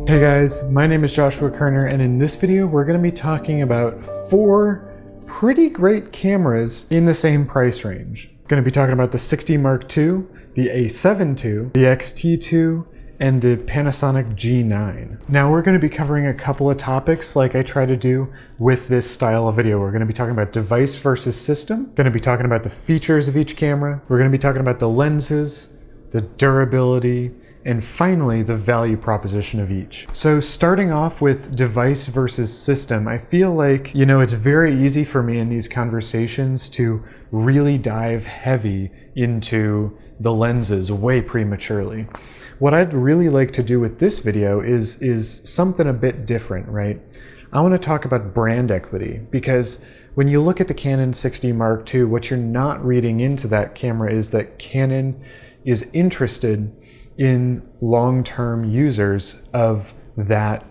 Hey guys, my name is Joshua Koerner, and in this video we're going to be talking about 4 pretty great cameras in the same price range. Going to be talking about the 60 Mark II, the A7 II, the X-T2, and the Panasonic G9. Now we're going to be covering a couple of topics like I try to do with this style of video. We're going to be talking about device versus system, going to be talking about the features of each camera, we're going to be talking about the lenses, the durability, and finally the value proposition of each. So starting off with device versus system, I feel like, it's very easy for me in these conversations to really dive heavy into the lenses way prematurely. What I'd really like to do with this video is something a bit different, right? I want to talk about brand equity, because when you look at the Canon 60 Mark II, what you're not reading into that camera is that Canon is interested in long-term users of that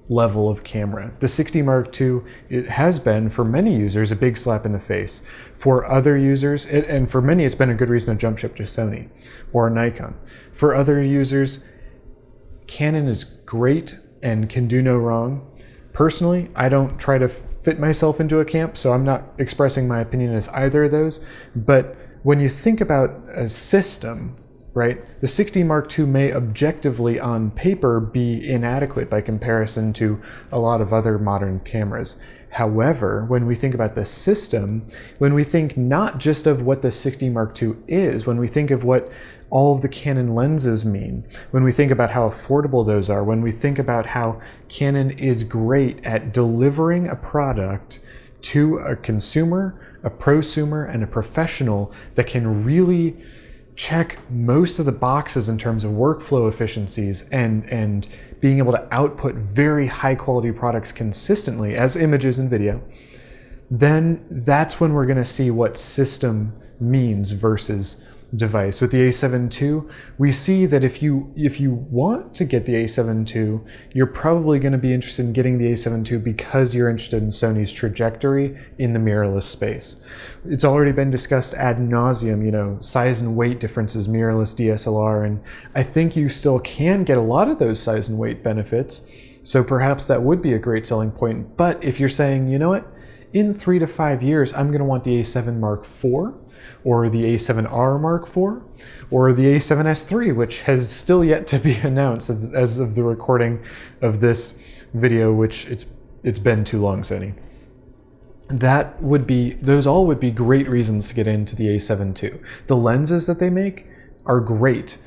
level of camera. The 60 Mark II, it has been for many users a big slap in the face. For other users, and for many it's been a good reason to jump ship to Sony or Nikon. For other users, Canon is great and can do no wrong. Personally, I don't try to fit myself into a camp, so I'm not expressing my opinion as either of those. But when you think about a system, right, the 60 Mark II may objectively on paper be inadequate by comparison to a lot of other modern cameras. However, when we think about the system, when we think not just of what the 60 Mark II is, when we think of what all of the Canon lenses mean, when we think about how affordable those are, when we think about how Canon is great at delivering a product to a consumer, a prosumer, and a professional that can really check most of the boxes in terms of workflow efficiencies and being able to output very high quality products consistently as images and video, then that's when we're going to see what system means versus device. With the A7 II, we see that if you want to get the A7 II, you're probably going to be interested in getting the A7 II because you're interested in Sony's trajectory in the mirrorless space. It's already been discussed ad nauseum, size and weight differences, mirrorless DSLR, and I think you still can get a lot of those size and weight benefits, so perhaps that would be a great selling point. But if you're saying, you know what, in 3 to 5 years, I'm going to want the A7 Mark IV, or the A7R Mark IV, or the A7S III, which has still yet to be announced as of the recording of this video, which it's been too long, Sony. Those all would be great reasons to get into the A7 II. The lenses that they make are great.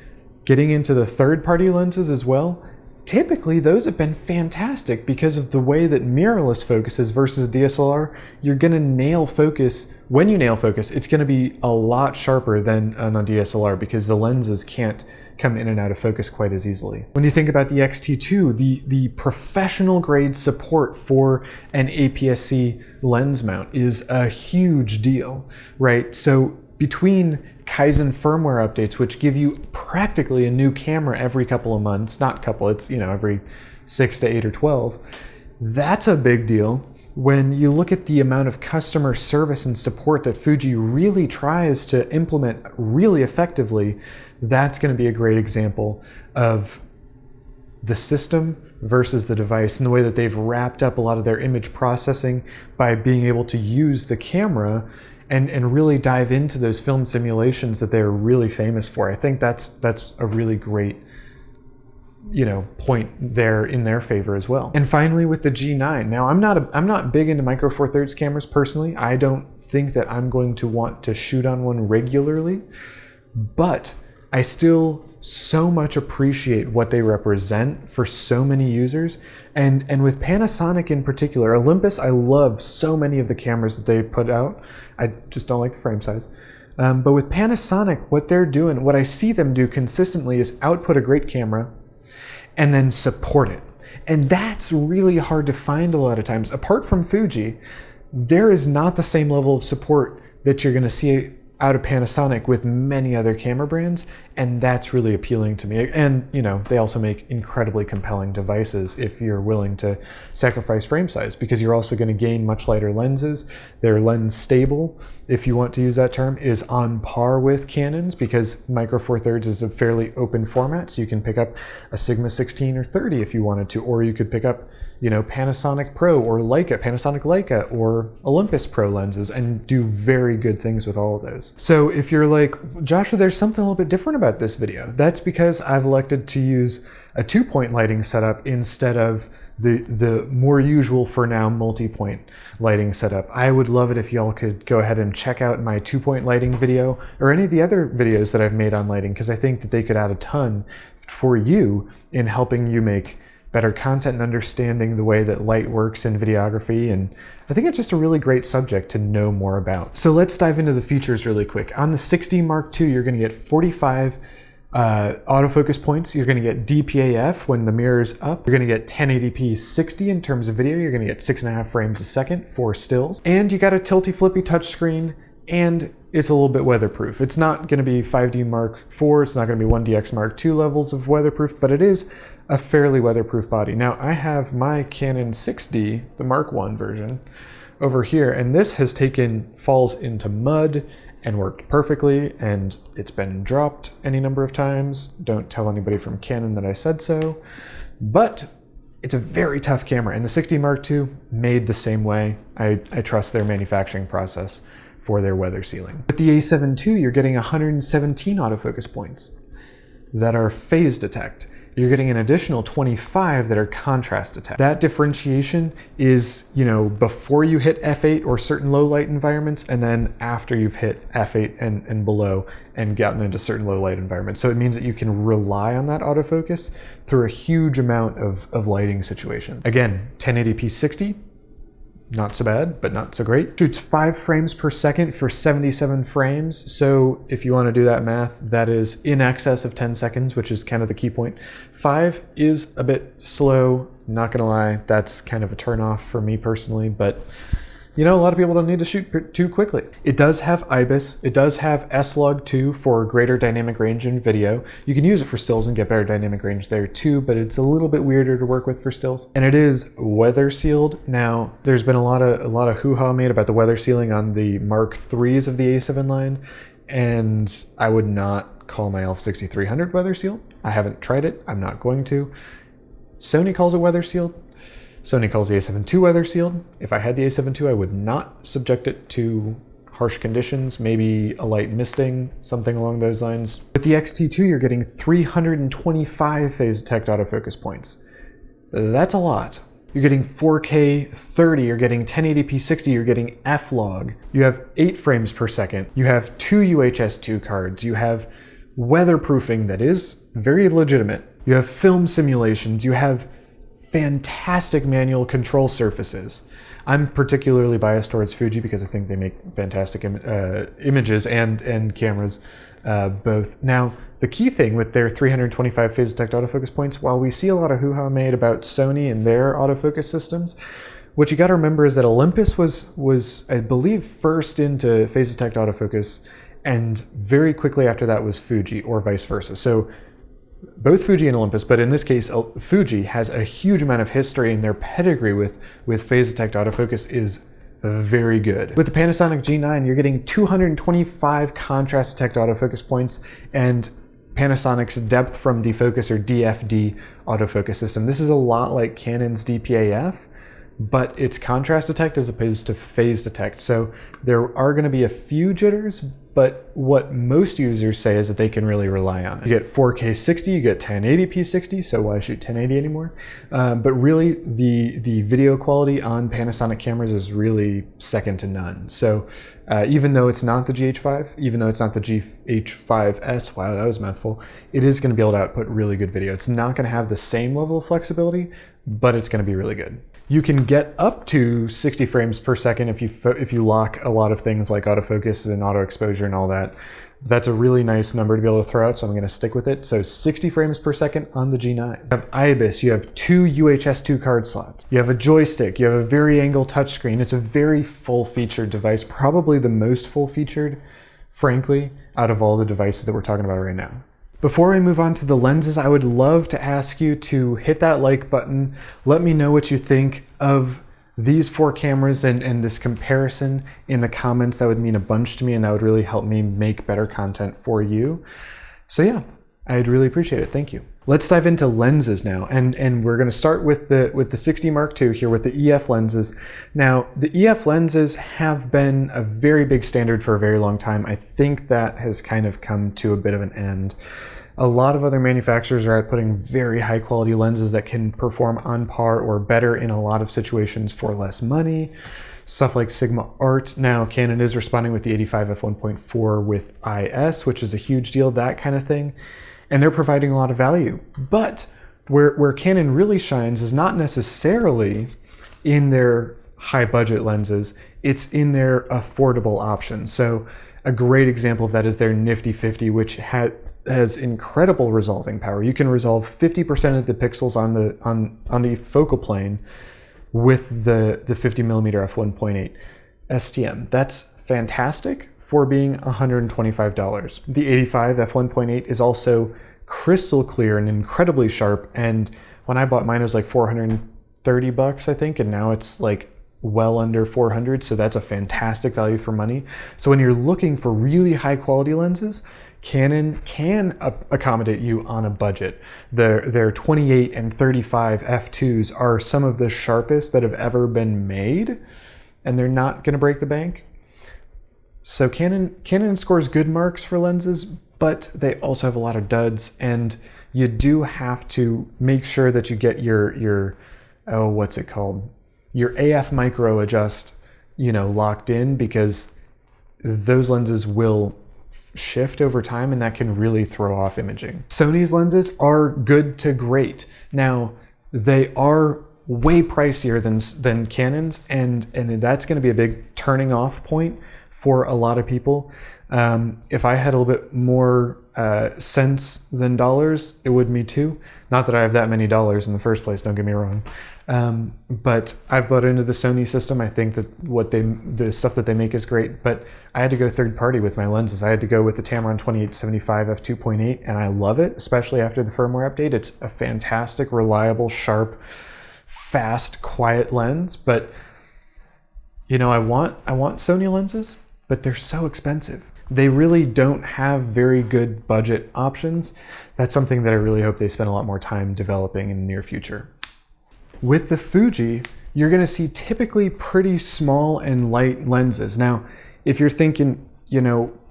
Getting into the third-party lenses as well, typically those have been fantastic because of the way that mirrorless focuses versus DSLR. You're going to nail focus. When you nail focus, it's going to be a lot sharper than on a DSLR because the lenses can't come in and out of focus quite as easily. When you think about the X-T2, the professional grade support for an APS-C lens mount is a huge deal, right? So between Kaizen firmware updates, which give you practically a new camera every couple of months, not couple, it's every 6 to 8 or 12, that's a big deal. When you look at the amount of customer service and support that Fuji really tries to implement really effectively, that's going to be a great example of the system versus the device, and the way that they've wrapped up a lot of their image processing by being able to use the camera and really dive into those film simulations that they're really famous for. I think that's a really great point there in their favor as well. And finally, with the G9. Now, I'm not big into Micro Four Thirds cameras personally. I don't think that I'm going to want to shoot on one regularly, but I still so much appreciate what they represent for so many users. And with Panasonic in particular, Olympus, I love so many of the cameras that they put out. I just don't like the frame size. But with Panasonic, what they're doing, what I see them do consistently is output a great camera and then support it. And that's really hard to find a lot of times. Apart from Fuji, there is not the same level of support that you're going to see out of Panasonic with many other camera brands, And that's really appealing to me. And, you know, they also make incredibly compelling devices if you're willing to sacrifice frame size, because you're also going to gain much lighter lenses. Their lens stable, if you want to use that term, is on par with Canon's, because Micro Four Thirds is a fairly open format. So you can pick up a Sigma 16 or 30 if you wanted to, or you could pick up, you know, Panasonic Pro or Panasonic Leica or Olympus Pro lenses and do very good things with all of those. So if you're like, Joshua, there's something a little bit different about this video, that's because I've elected to use a 2-point lighting setup instead of the more usual for now multi-point lighting setup. I would love it if y'all could go ahead and check out my 2-point lighting video or any of the other videos that I've made on lighting, because I think that they could add a ton for you in helping you make better content and understanding the way that light works in videography. And I think it's just a really great subject to know more about. So let's dive into the features really quick. On the 6D Mark II, you're going to get 45 autofocus points. You're going to get DPAF when the mirror's up. You're going to get 1080p 60 in terms of video. You're going to get 6.5 frames a second for stills. And you got a tilty flippy touchscreen, and it's a little bit weatherproof. It's not going to be 5D Mark IV. It's not going to be 1DX Mark II levels of weatherproof, but it is a fairly weatherproof body. Now I have my Canon 6D, the Mark I version, over here, and this has taken falls into mud and worked perfectly, and it's been dropped any number of times. Don't tell anybody from Canon that I said so, but it's a very tough camera, and the 6D Mark II made the same way. I trust their manufacturing process for their weather sealing. With the A7 II, you're getting 117 autofocus points that are phase detect. You're getting an additional 25 that are contrast detect. That differentiation is, you know, before you hit f8 or certain low light environments, and then after you've hit f8 and below and gotten into certain low light environments. So it means that you can rely on that autofocus through a huge amount of lighting situations. Again, 1080p 60, not so bad, but not so great. Shoots 5 frames per second for 77 frames. So if you want to do that math, that is in excess of 10 seconds, which is kind of the key point. 5 is a bit slow, not gonna lie. That's kind of a turnoff for me personally, but you know, a lot of people don't need to shoot too quickly. It does have IBIS. It does have S-Log2 for greater dynamic range in video. You can use it for stills and get better dynamic range there too, but it's a little bit weirder to work with for stills. And it is weather sealed. Now, there's been a lot of hoo-ha made about the weather sealing on the Mark IIIs of the A7 line, and I would not call my ELPH 6300 weather sealed. I haven't tried it. I'm not going to. Sony calls it weather sealed. Sony calls the A7 II weather sealed. If I had the A7 II, I would not subject it to harsh conditions, maybe a light misting, something along those lines. With the X-T2, you're getting 325 phase detect autofocus points. That's a lot. You're getting 4K 30, you're getting 1080p 60, you're getting F-Log. You have 8 frames per second. You have 2 UHS-2 cards. You have weatherproofing that is very legitimate. You have film simulations. You have fantastic manual control surfaces. I'm particularly biased towards Fuji because I think they make fantastic images and cameras both. Now, the key thing with their 325 phase detect autofocus points, while we see a lot of hoo-ha made about Sony and their autofocus systems, what you got to remember is that Olympus was, I believe, first into phase detect autofocus, and very quickly after that was Fuji, or vice versa. So both Fuji and Olympus, but in this case, Fuji has a huge amount of history, and their pedigree with phase detect autofocus is very good. With the Panasonic G9, you're getting 225 contrast detect autofocus points and Panasonic's depth from defocus, or DFD, autofocus system. This is a lot like Canon's DPAF, but it's contrast detect as opposed to phase detect. So there are going to be a few jitters, but what most users say is that they can really rely on it. You get 4K 60, you get 1080p 60, so why shoot 1080 anymore? But really, the video quality on Panasonic cameras is really second to none. So even though it's not the GH5, even though it's not the GH5S, wow, that was a mouthful, it is going to be able to output really good video. It's not going to have the same level of flexibility, but it's going to be really good. You can get up to 60 frames per second if you lock a lot of things like autofocus and auto exposure and all that. That's a really nice number to be able to throw out, so I'm going to stick with it. So 60 frames per second on the G9. You have IBIS, you have 2 UHS-2 card slots, you have a joystick, you have a vari-angle touchscreen. It's a very full-featured device, probably the most full-featured, frankly, out of all the devices that we're talking about right now. Before I move on to the lenses, I would love to ask you to hit that like button. Let me know what you think of these 4 cameras and this comparison in the comments. That would mean a bunch to me, and that would really help me make better content for you. So yeah, I'd really appreciate it. Thank you. Let's dive into lenses now, and we're going to start with the 60 Mark II here with the EF lenses. Now, the EF lenses have been a very big standard for a very long time. I think that has kind of come to a bit of an end. A lot of other manufacturers are outputting very high quality lenses that can perform on par or better in a lot of situations for less money. Stuff like Sigma Art. Now, Canon is responding with the 85 f1.4 with IS, which is a huge deal, that kind of thing. And they're providing a lot of value. But where Canon really shines is not necessarily in their high budget lenses, it's in their affordable options. So a great example of that is their Nifty 50, which has incredible resolving power. You can resolve 50% of the pixels on the focal plane with the 50mm f1.8 STM. That's fantastic for being $125. The 85 f1.8 is also crystal clear and incredibly sharp, and when I bought mine it was like $430, I think, and now it's like well under 400, so that's a fantastic value for money. So when you're looking for really high quality lenses, Canon can accommodate you on a budget. Their 28 and 35 f2s are some of the sharpest that have ever been made, and they're not going to break the bank. So Canon scores good marks for lenses, but they also have a lot of duds, and you do have to make sure that you get your what's it called? Your AF micro adjust, locked in, because those lenses will shift over time, and that can really throw off imaging. Sony's lenses are good to great. Now, they are way pricier than Canon's, and that's going to be a big turning off point for a lot of people. If I had a little bit more cents than dollars, it would me too. Not that I have that many dollars in the first place, don't get me wrong. But I've bought into the Sony system. I think that the stuff that they make is great, but I had to go third party with my lenses. I had to go with the Tamron 2875 f2.8, and I love it, especially after the firmware update. It's a fantastic, reliable, sharp, fast, quiet lens. But I want Sony lenses, but they're so expensive. They really don't have very good budget options. That's something that I really hope they spend a lot more time developing in the near future. With the Fuji, you're going to see typically pretty small and light lenses. Now, if you're thinking,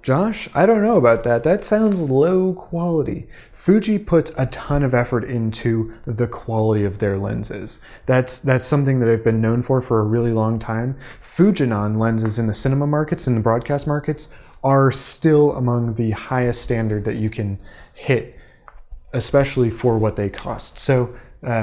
Josh, I don't know about that. That sounds low quality. Fuji puts a ton of effort into the quality of their lenses. That's something that I've been known for a really long time. Fujinon lenses in the cinema markets and the broadcast markets are still among the highest standard that you can hit, especially for what they cost. So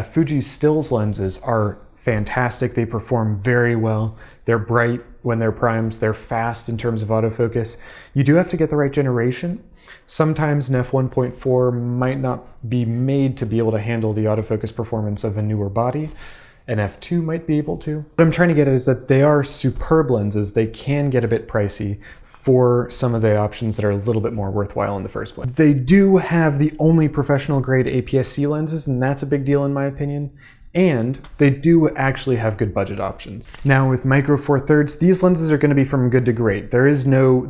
Fuji's stills lenses are fantastic. They perform very well. They're bright when they're primes. They're fast in terms of autofocus. You do have to get the right generation. Sometimes an f1.4 might not be made to be able to handle the autofocus performance of a newer body. An f2 might be able to. What I'm trying to get at is that they are superb lenses. They can get a bit pricey for some of the options that are a little bit more worthwhile in the first place. They do have the only professional grade APS-C lenses, and that's a big deal in my opinion. And they do actually have good budget options. Now with Micro Four Thirds, these lenses are going to be from good to great. There is no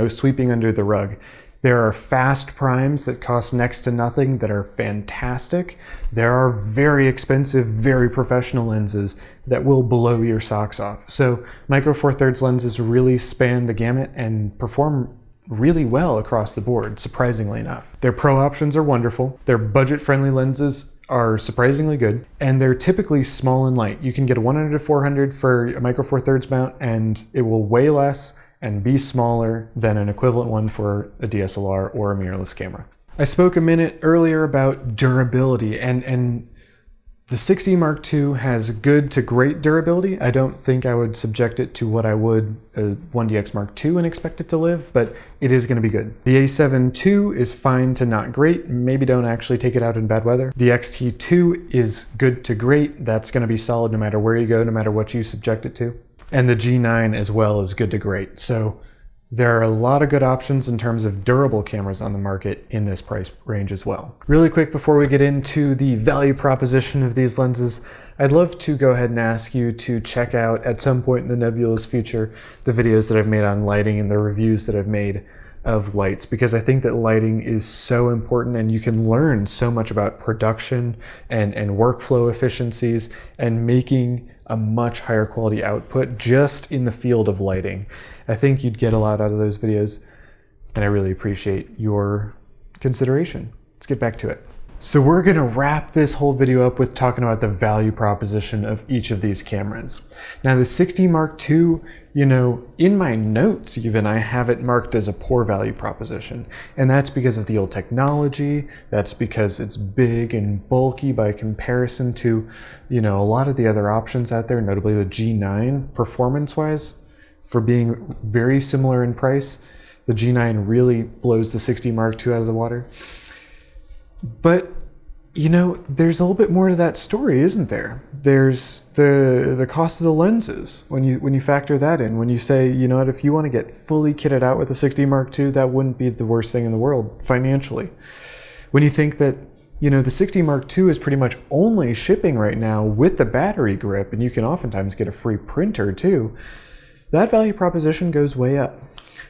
sweeping under the rug. There are fast primes that cost next to nothing that are fantastic. There are very expensive, very professional lenses that will blow your socks off. So Micro Four Thirds lenses really span the gamut and perform really well across the board, surprisingly enough. Their pro options are wonderful. Their budget-friendly lenses are surprisingly good, and they're typically small and light. You can get a 100-400 for a Micro Four Thirds mount, and it will weigh less and be smaller than an equivalent one for a DSLR or a mirrorless camera. I spoke a minute earlier about durability, and the 60 Mark II has good to great durability. I don't think I would subject it to what I would a 1DX Mark II and expect it to live, but it is going to be good. The A7 II is fine to not great. Maybe don't actually take it out in bad weather. The X-T2 is good to great. That's going to be solid no matter where you go, no matter what you subject it to. And the G9 as well is good to great. So There are a lot of good options in terms of durable cameras on the market in this price range as well. Really quick before we get into the value proposition of these lenses, I'd love to go ahead and ask you to check out at some point in the nebulous future the videos that I've made on lighting and the reviews that I've made of lights, because I think that lighting is so important and you can learn so much about production and workflow efficiencies and making a much higher quality output just in the field of lighting. I think you'd get a lot out of those videos, and I really appreciate your consideration. Let's get back to it. So we're gonna wrap this whole video up with talking about the value proposition of each of these cameras. Now the 60 Mark II, you know, in my notes even, I have it marked as a poor value proposition. And that's because of the old technology, that's because it's big and bulky by comparison to, you know, a lot of the other options out there, notably the G9 performance-wise, for being very similar in price. The G9 really blows the 60 Mark II out of the water. But, you know, there's a little bit more to that story, isn't there? There's the cost of the lenses. When you factor that in, when you say, you know what, if you want to get fully kitted out with the 60 Mark II, that wouldn't be the worst thing in the world financially. When you think that, you know, the 60 Mark II is pretty much only shipping right now with the battery grip, and you can oftentimes get a free printer too, that value proposition goes way up.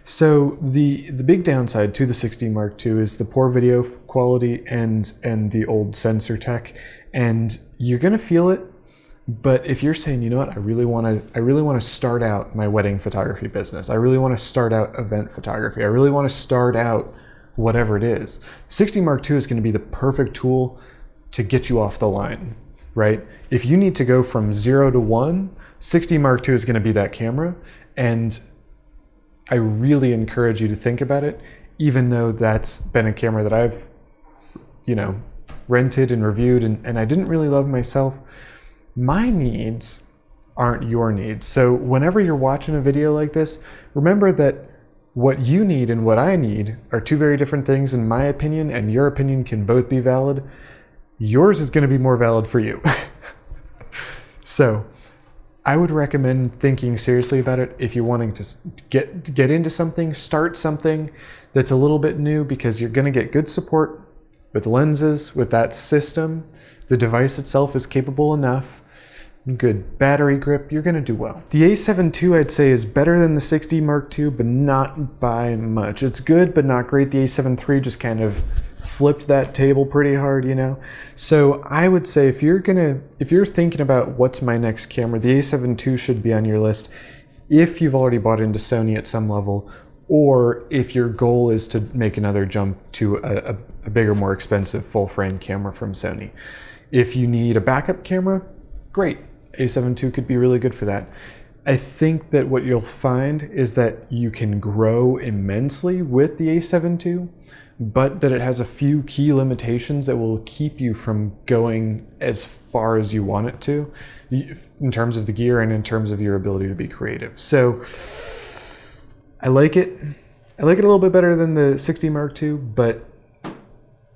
So the big downside to the 60 Mark II is the poor video quality and the old sensor tech, and you're gonna feel it. But if you're saying, you know what, I really want to start out my wedding photography business, I really want to start out event photography, I really want to start out whatever it is, 60 Mark II is going to be the perfect tool to get you off the line, right? If you need to go from 0 to 1, 60 Mark II is going to be that camera, and I really encourage you to think about it, even though that's been a camera that I've, you know, rented and reviewed and I didn't really love myself. My needs aren't your needs. So whenever you're watching a video like this, remember that what you need and what I need are two very different things in my opinion, and your opinion can both be valid. Yours is going to be more valid for you. So I would recommend thinking seriously about it if you're wanting to get into something, start something that's a little bit new, because you're going to get good support with lenses, with that system. The device itself is capable enough, good battery grip, you're going to do well. The A7 II I'd say is better than the 60 Mark II, but not by much. It's good, but not great. The A7 III just kind of flipped that table pretty hard, you know? So I would say if you're thinking about what's my next camera, the A7 II should be on your list if you've already bought into Sony at some level, or if your goal is to make another jump to a bigger, more expensive full frame camera from Sony. If you need a backup camera, great. A7 II could be really good for that. I think that what you'll find is that you can grow immensely with the A7 II, but that it has a few key limitations that will keep you from going as far as you want it to in terms of the gear and in terms of your ability to be creative. So I like it. I like it a little bit better than the 60 Mark II, but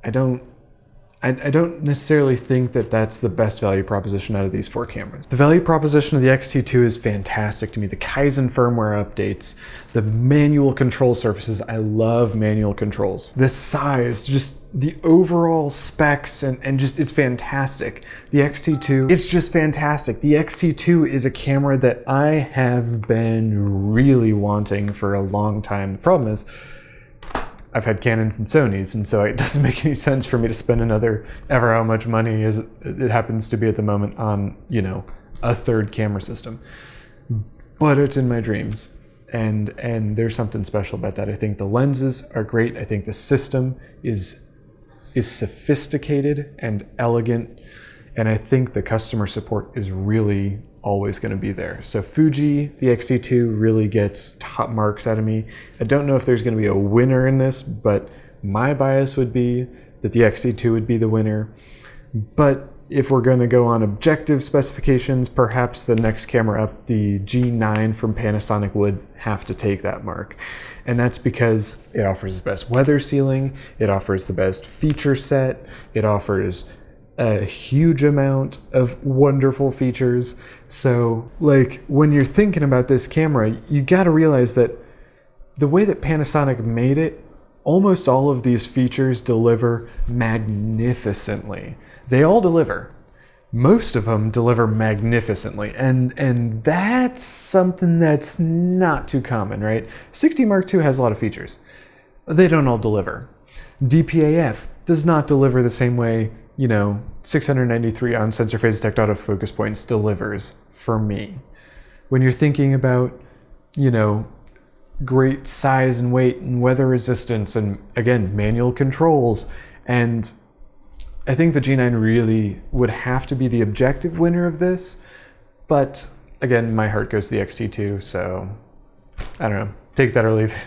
I don't necessarily think that that's the best value proposition out of these four cameras. The value proposition of the X-T2 is fantastic to me. The Kaizen firmware updates, the manual control surfaces. I love manual controls. The size, just the overall specs, and just, it's fantastic. The X-T2, it's just fantastic. The X-T2 is a camera that I have been really wanting for a long time. The problem is, I've had Canons and Sonys, and so it doesn't make any sense for me to spend another ever how much money as it happens to be at the moment on, you know, a third camera system. But it's in my dreams, and there's something special about that. I think the lenses are great. I think the system is sophisticated and elegant, and I think the customer support is really always going to be there. So Fuji, the X-T2 really gets top marks out of me. I don't know if there's going to be a winner in this, but my bias would be that the X-T2 would be the winner. But if we're going to go on objective specifications, perhaps the next camera up, the G9 from Panasonic, would have to take that mark. And that's because it offers the best weather sealing, it offers the best feature set, it offers a huge amount of wonderful features. So like when you're thinking about this camera, you got to realize that the way that Panasonic made it, almost all of these features deliver magnificently. They all deliver. Most of them deliver magnificently, and that's something that's not too common, right? 60 Mark II has a lot of features. They don't all deliver. DPAF does not deliver the same way, 693 on sensor phase detect autofocus points delivers for me. When you're thinking about, great size and weight and weather resistance and, again, manual controls, and I think the G9 really would have to be the objective winner of this, but again, my heart goes to the X-T2, so I don't know, take that or leave it.